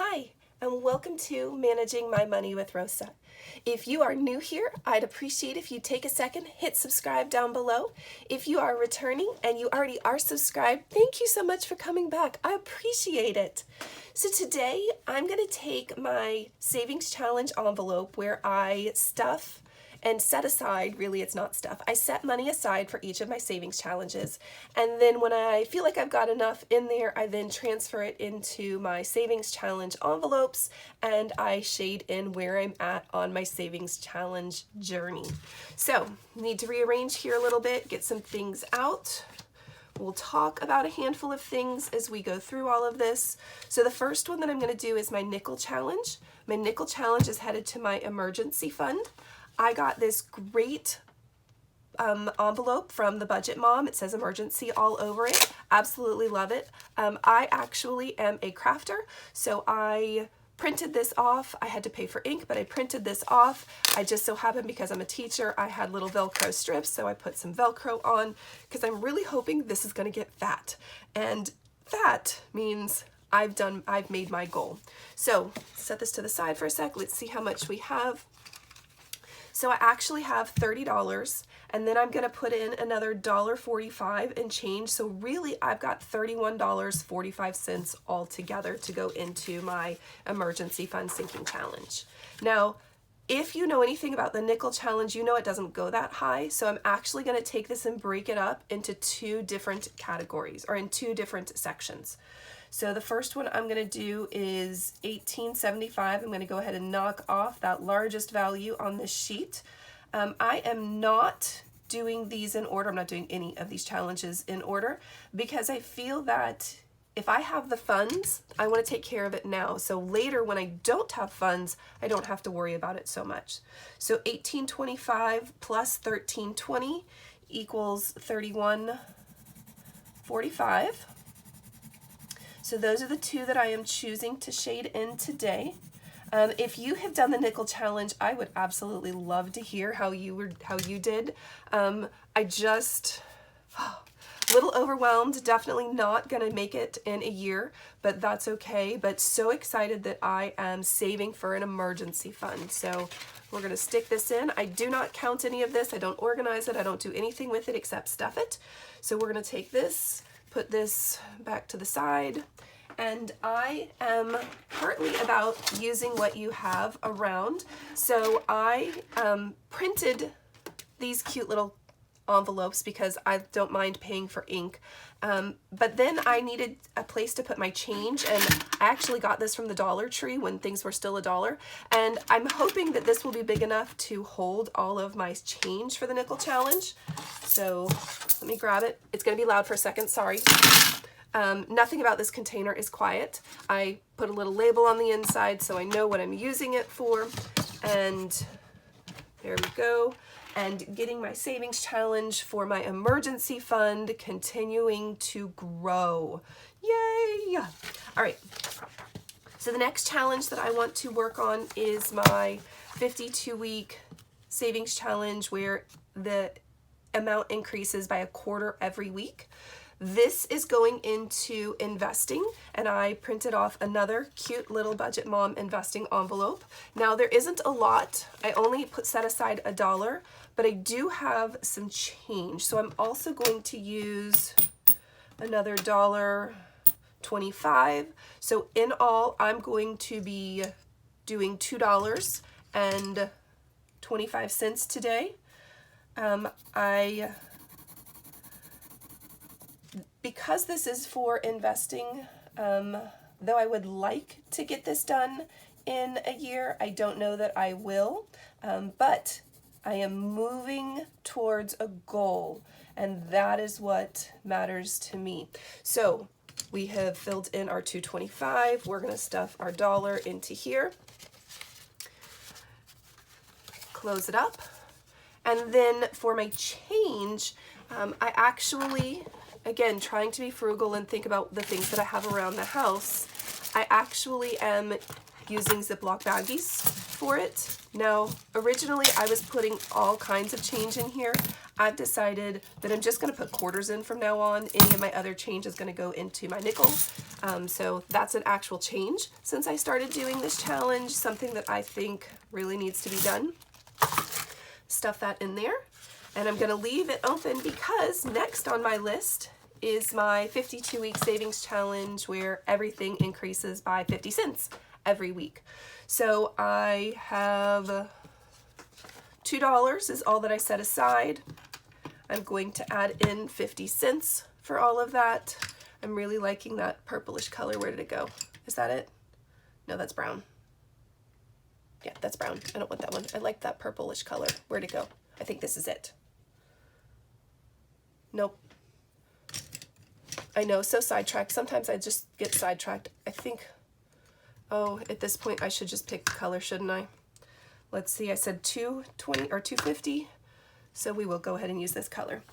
Hi, and welcome to Managing My Money with Rosa. If you are new here, I'd appreciate if you take a second, hit subscribe down below. If you are returning and you already are subscribed, thank you so much for coming back. I appreciate it. So today I'm going to take my savings challenge envelope where I stuff and set aside, really it's not stuff, I set money aside for each of my savings challenges, and then when I feel like I've got enough in there, I then transfer it into my savings challenge envelopes and I shade in where I'm at on my savings challenge journey. So, need to rearrange here a little bit, get some things out. We'll talk about a handful of things as we go through all of this. So the first one that I'm going to do is my nickel challenge. My nickel challenge is headed to my emergency fund. I got this great envelope from the Budget Mom. It says emergency all over it. Absolutely love it. I actually am a crafter, so I printed this off. I had to pay for ink, but I printed this off. I just so happened, because I'm a teacher, I had little Velcro strips, so I put some Velcro on because I'm really hoping this is going to get fat. And that means I've made my goal. So set this to the side for a sec. Let's see how much we have. So I actually have $30, and then I'm going to put in another $1.45 and change. So really I've got $31.45 altogether to go into my emergency fund sinking challenge. Now, if you know anything about the nickel challenge, you know it doesn't go that high. So I'm actually going to take this and break it up into two different categories, or in two different sections. So the first one I'm going to do is $18.75. I'm going to go ahead and knock off that largest value on this sheet. I am not doing these in order. I'm not doing any of these challenges in order because I feel that if I have the funds, I want to take care of it now. So later when I don't have funds, I don't have to worry about it so much. So $18.25 plus $13.20 equals $31.45. So those are the two that I am choosing to shade in today. If you have done the nickel challenge, I would absolutely love to hear how you did. I just a little overwhelmed, definitely not gonna make it in a year, but that's okay. But so excited that I am saving for an emergency fund. So we're gonna stick this in. I do not count any of this. I don't organize it. I don't do anything with it except stuff it. So we're gonna take this, put this back to the side, and I am partly about using what you have around. So I printed these cute little envelopes because I don't mind paying for ink. But then I needed a place to put my change, and I actually got this from the Dollar Tree when things were still $1. And I'm hoping that this will be big enough to hold all of my change for the nickel challenge. So let me grab it. It's gonna be loud for a second, sorry. Nothing about this container is quiet. I put a little label on the inside so I know what I'm using it for. And there we go. And getting my savings challenge for my emergency fund continuing to grow. Yay! All right. So the next challenge that I want to work on is my 52-week savings challenge where the amount increases by $0.25 every week. This is going into investing, and I printed off another cute little Budget Mom investing envelope. Now there isn't a lot. I only set aside $1, but I do have some change. So I'm also going to use another $1.25. So in all, I'm going to be doing $2.25 today. Because this is for investing, though I would like to get this done in a year, I don't know that I will, but I am moving towards a goal, and that is what matters to me. So we have filled in our $2.25. We're going to stuff our dollar into here, close it up, and then for my change, I actually, again, trying to be frugal and think about the things that I have around the house, I actually am using Ziploc baggies for it. Now, originally I was putting all kinds of change in here. I've decided that I'm just going to put quarters in from now on. Any of my other change is going to go into my nickel. So that's an actual change since I started doing this challenge, something that I think really needs to be done. Stuff that in there. And I'm going to leave it open because next on my list is my 52-week savings challenge where everything increases by 50 cents every week. So I have $2 is all that I set aside. I'm going to add in 50 cents for all of that. I'm really liking that purplish color. Where did it go? Is that it? No, that's brown. Yeah, that's brown. I don't want that one. I like that purplish color. Where'd it go? I think this is it. Nope. I know, so sidetracked. Sometimes I just get sidetracked. I think, oh, at this point I should just pick color, shouldn't I? Let's see, I said 220 or 250. So we will go ahead and use this color.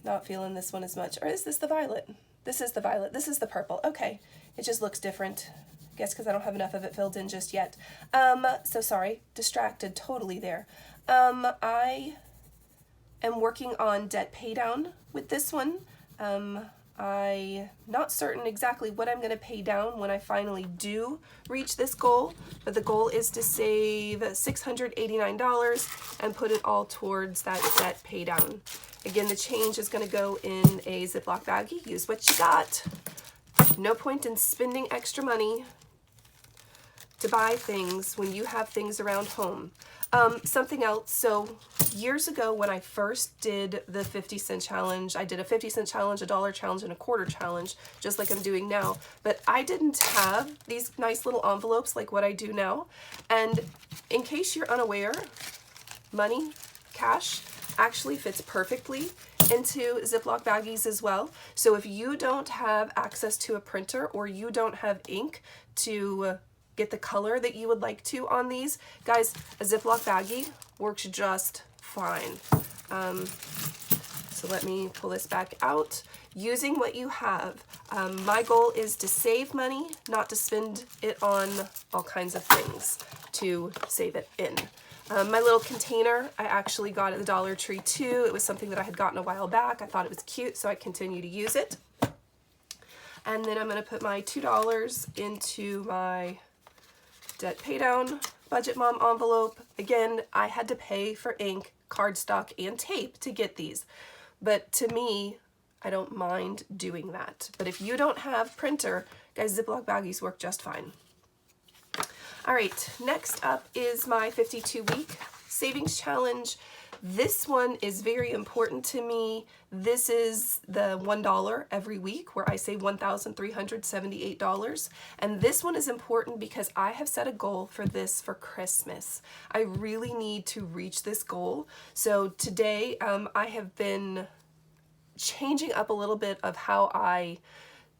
Not feeling this one as much. Or is this the violet? This is the violet. This is the purple. Okay. It just looks different. I guess because I don't have enough of it filled in just yet. So sorry. Distracted totally there. I am working on debt pay down with this one. I'm not certain exactly what I'm going to pay down when I finally do reach this goal, but the goal is to save $689 and put it all towards that debt pay down. Again, the change is going to go in a Ziploc baggie. Use what you got. No point in spending extra money to buy things when you have things around home. Something else, so years ago when I first did the 50-cent challenge, I did a 50-cent challenge, a $1 challenge, and a quarter challenge, just like I'm doing now, but I didn't have these nice little envelopes like what I do now. And in case you're unaware, money, cash, actually fits perfectly into Ziploc baggies as well. So if you don't have access to a printer or you don't have ink to get the color that you would like to on these, guys, a Ziploc baggie works just fine. So let me pull this back out. Using what you have. My goal is to save money, not to spend it on all kinds of things to save it in. My little container, I actually got at the Dollar Tree too. It was something that I had gotten a while back. I thought it was cute, so I continue to use it. And then I'm going to put my $2 into my debt pay down Budget Mom envelope. Again, I had to pay for ink, cardstock, and tape to get these. But to me, I don't mind doing that. But if you don't have printer, guys, Ziploc baggies work just fine. All right, next up is my 52-week savings challenge. This one is very important to me. This is the $1 every week where I save $1,378. And this one is important because I have set a goal for this for Christmas. I really need to reach this goal. So today I have been changing up a little bit of how I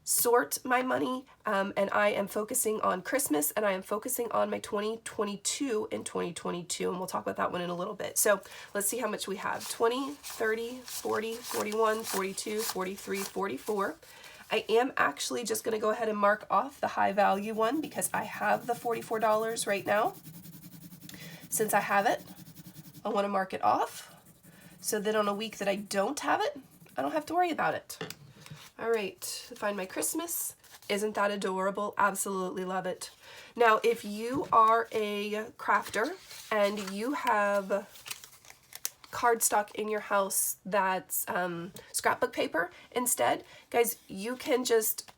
sort my money, and I am focusing on Christmas, and I am focusing on my 2022 and 2022, and we'll talk about that one in a little bit. So let's see how much we have. 20, 30, 40, 41, 42, 43, 44. I am actually just going to go ahead and mark off the high value one because I have the $44 right now. Since I have it, I want to mark it off so that on a week that I don't have it, I don't have to worry about it. All right, find my Christmas. Isn't that adorable? Absolutely love it. Now, if you are a crafter and you have cardstock in your house that's scrapbook paper instead, guys, you can just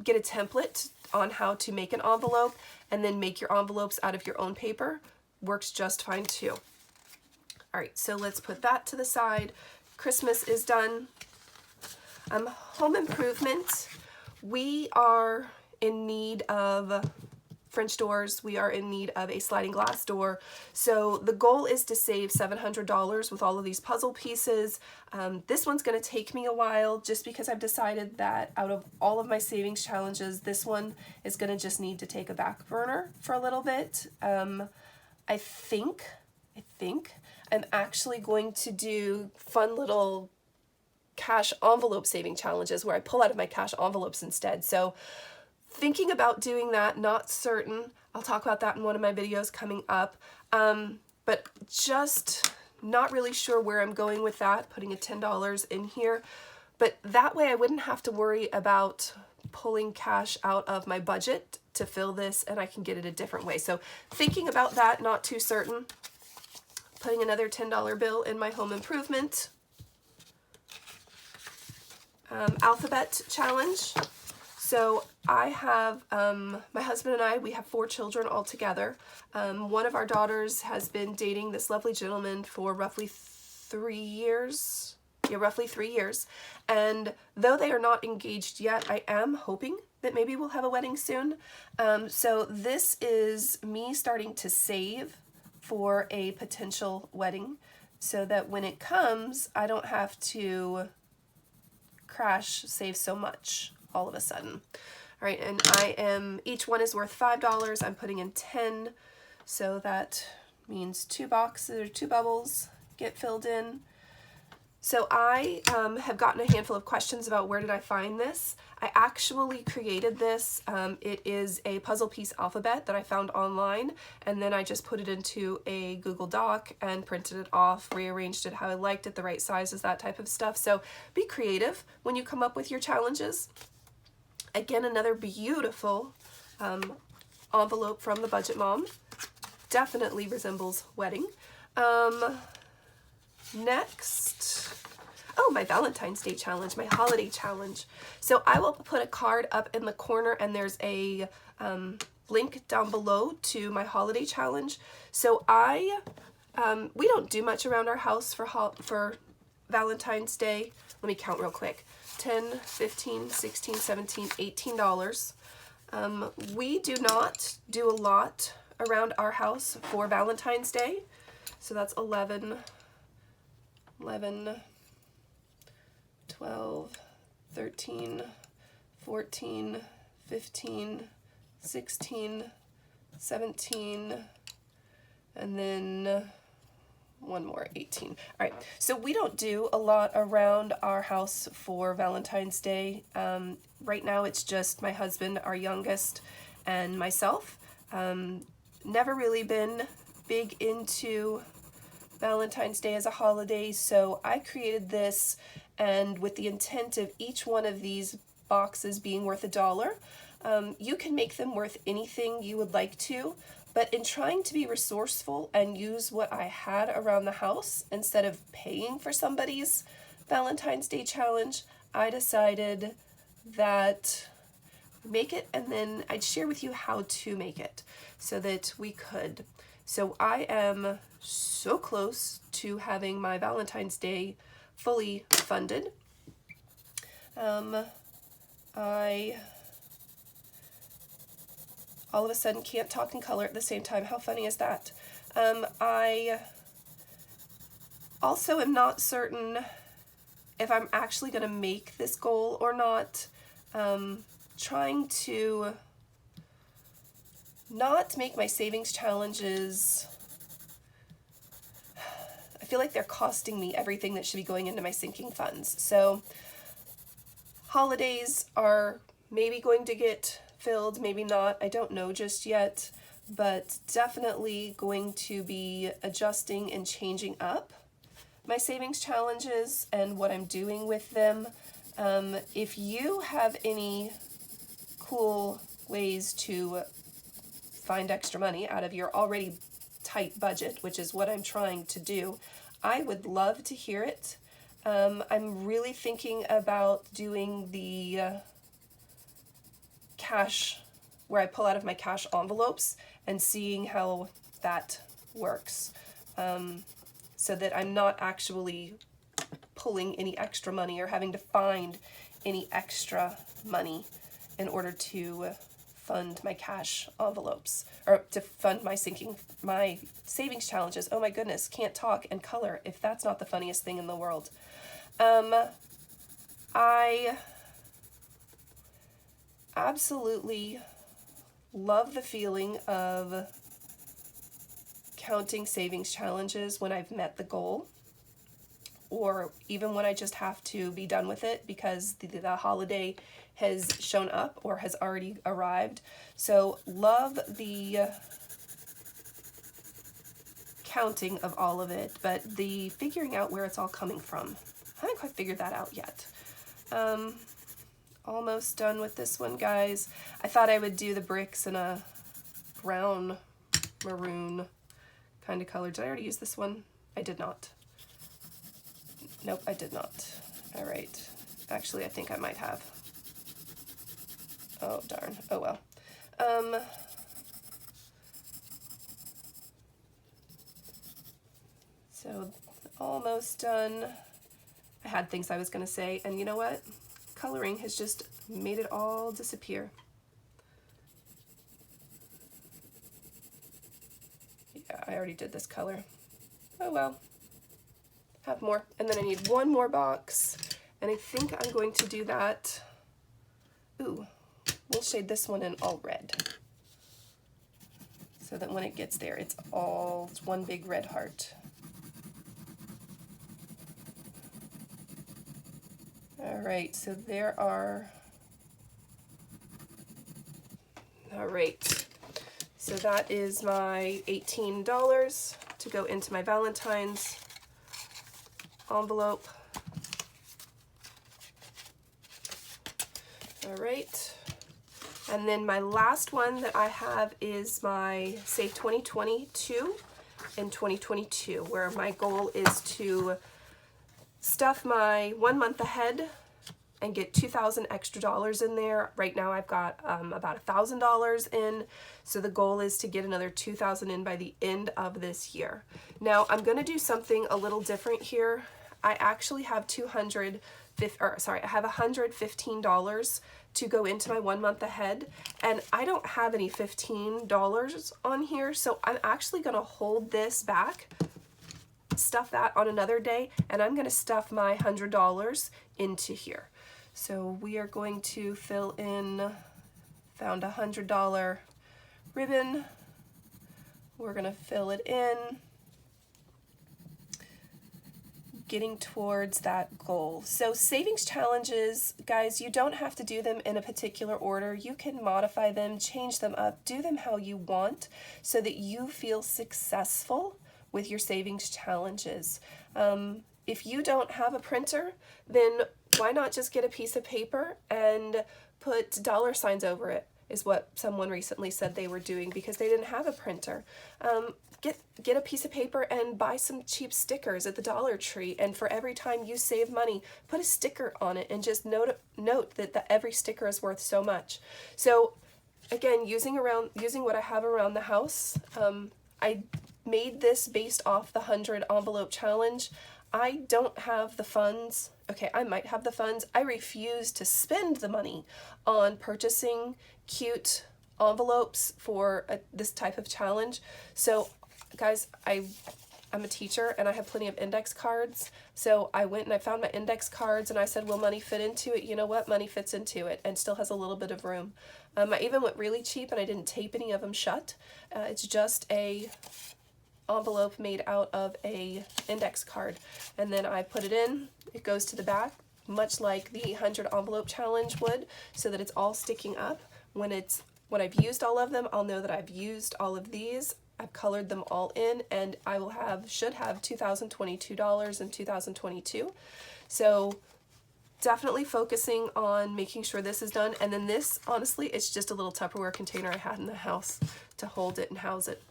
get a template on how to make an envelope and then make your envelopes out of your own paper. Works just fine too. All right, so let's put that to the side. Christmas is done. Home improvement, we are in need of French doors. We are in need of a sliding glass door. So the goal is to save $700 with all of these puzzle pieces. This one's going to take me a while just because I've decided that out of all of my savings challenges, this one is going to just need to take a back burner for a little bit. I think I'm actually going to do fun little cash envelope saving challenges where I pull out of my cash envelopes instead. So thinking about doing that, not certain. I'll talk about that in one of my videos coming up. but just not really sure where I'm going with that, putting a $10 in here. But that way I wouldn't have to worry about pulling cash out of my budget to fill this, and I can get it a different way. So thinking about that, not too certain. Putting another $10 bill in my home improvement. Alphabet challenge. So I have, my husband and I, we have 4 children all together. One of our daughters has been dating this lovely gentleman for roughly 3 years. Yeah, roughly 3 years. And though they are not engaged yet, I am hoping that maybe we'll have a wedding soon. So this is me starting to save for a potential wedding so that when it comes, I don't have to crash save so much all of a sudden. All right, and each one is worth $5. I'm putting in 10, so that means 2 boxes or 2 bubbles get filled in. So I have gotten a handful of questions about where did I find this. I actually created this. It is a puzzle piece alphabet that I found online, and then I just put it into a Google Doc and printed it off, rearranged it how I liked it, the right sizes, that type of stuff. So be creative when you come up with your challenges. Again, another beautiful envelope from the Budget Mom. Definitely resembles wedding. Next, oh, my Valentine's Day challenge, my holiday challenge. So I will put a card up in the corner, and there's a link down below to my holiday challenge. So we don't do much around our house for Valentine's Day. Let me count real quick. 10, 15, 16, 17, $18. We do not do a lot around our house for Valentine's Day. So that's 11, 12, 13, 14, 15, 16, 17, and then one more, 18. All right, so we don't do a lot around our house for Valentine's Day. Right now it's just my husband, our youngest, and myself. Never really been big into Valentine's Day as a holiday, so I created this, and with the intent of each one of these boxes being worth $1. You can make them worth anything you would like to, but in trying to be resourceful and use what I had around the house instead of paying for somebody's Valentine's Day challenge, I decided that make it, and then I'd share with you how to make it so that we could. So I am so close to having my Valentine's Day fully funded. I all of a sudden can't talk and color at the same time. How funny is that? I also am not certain if I'm actually going to make this goal or not. Trying to not make my savings challenges, I feel like they're costing me everything that should be going into my sinking funds. So holidays are maybe going to get filled, maybe not, I don't know just yet, but definitely going to be adjusting and changing up my savings challenges and what I'm doing with them. If you have any cool ways to find extra money out of your already tight budget, which is what I'm trying to do, I would love to hear it. I'm really thinking about doing the cash, where I pull out of my cash envelopes and seeing how that works, so that I'm not actually pulling any extra money or having to find any extra money in order to fund my cash envelopes, or to fund my savings challenges. Oh my goodness, can't talk and color if that's not the funniest thing in the world. I absolutely love the feeling of counting savings challenges when I've met the goal, or even when I just have to be done with it because the holiday has shown up or has already arrived. So love the counting of all of it, but the figuring out where it's all coming from. I haven't quite figured that out yet. Almost done with this one, guys. I thought I would do the bricks in a brown maroon kind of color. Did I already use this one? I did not. Nope, I did not. All right. Actually, I think I might have. Oh, darn. Oh, well. So almost done. I had things I was going to say, and you know what? Coloring has just made it all disappear. Yeah, I already did this color. Oh well. Have more. And then I need one more box, and I think I'm going to do that. Ooh, we'll shade this one in all red, so that when it gets there, it's one big red heart. All right, so there are, all right, so that is my $18 to go into my Valentine's envelope. All right, and then my last one that I have is my Save 2022 and 2022, where my goal is to stuff my 1 month ahead and get $2,000 extra dollars in there. Right now I've got about $1,000 in, so the goal is to get another $2,000 in by the end of this year. Now I'm going to do something a little different here. I actually have I have $115 to go into my 1 month ahead, and I don't have any $15 on here, so I'm actually going to hold this back, stuff that on another day, and I'm going to stuff my $100 into here. So we are going to fill in, found a $100 ribbon. We're going to fill it in, getting towards that goal. So savings challenges, guys, you don't have to do them in a particular order. You can modify them, change them up, do them how you want so that you feel successful with your savings challenges. If you don't have a printer, then why not just get a piece of paper and put dollar signs over it, is what someone recently said they were doing because they didn't have a printer. Get a piece of paper and buy some cheap stickers at the Dollar Tree, and for every time you save money, put a sticker on it and just note that every sticker is worth so much. So again, using what I have around the house, I made this based off the 100 envelope challenge. I don't have the funds. Okay, I might have the funds. I refuse to spend the money on purchasing cute envelopes for this type of challenge. So guys, I'm a teacher and I have plenty of index cards. So I went and I found my index cards and I said, will money fit into it? You know what? Money fits into it and still has a little bit of room. I even went really cheap and I didn't tape any of them shut. It's just a envelope made out of a index card, and then I put it in. It goes to the back, much like the 100 envelope challenge would, so that it's all sticking up. When I've used all of them, I'll know that I've used all of these. I've colored them all in, and I should have $2,022 in 2022. So definitely focusing on making sure this is done. And then this, honestly, it's just a little Tupperware container I had in the house to hold it and house it.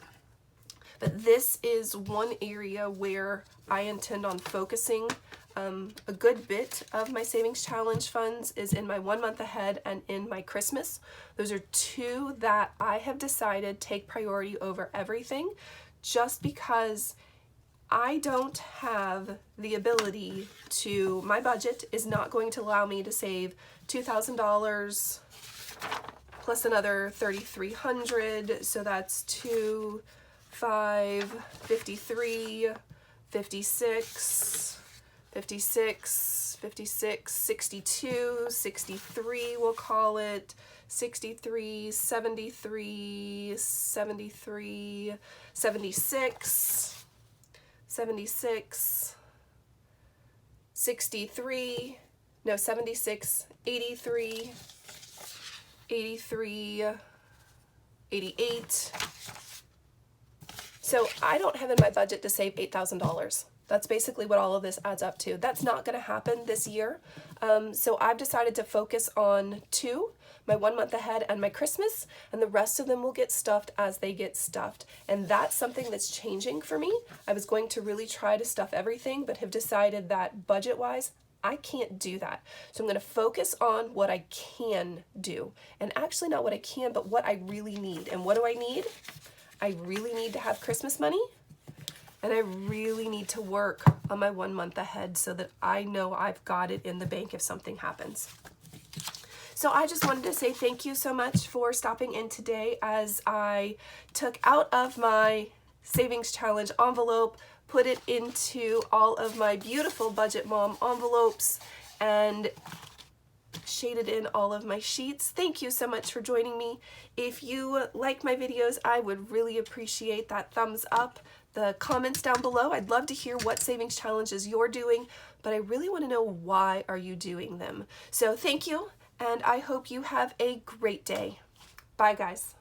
But this is one area where I intend on focusing. A good bit of my savings challenge funds is in my 1 month ahead and in my Christmas. Those are two that I have decided take priority over everything, just because I don't have the ability to, my budget is not going to allow me to save $2,000 plus another $3,300, so that's 2, 5, 53, 56, 56, 56, 62, 63 we'll call it, 63, 73, 73, 76, 76, 63, no, 76, 83, 83, 88, So I don't have in my budget to save $8,000. That's basically what all of this adds up to. That's not going to happen this year. So I've decided to focus on two, my 1 month ahead and my Christmas, and the rest of them will get stuffed as they get stuffed. And that's something that's changing for me. I was going to really try to stuff everything, but have decided that budget-wise, I can't do that. So I'm going to focus on what I can do. And actually not what I can, but what I really need. And what do I need? I really need to have Christmas money. And I really need to work on my 1 month ahead so that I know I've got it in the bank if something happens. So I just wanted to say thank you so much for stopping in today as I took out of my savings challenge envelope, put it into all of my beautiful Budget Mom envelopes, and shaded in all of my sheets. Thank you so much for joining me. If you like my videos, I would really appreciate that thumbs up, the comments down below. I'd love to hear what savings challenges you're doing, but I really want to know why are you doing them. So thank you, and I hope you have a great day. Bye, guys.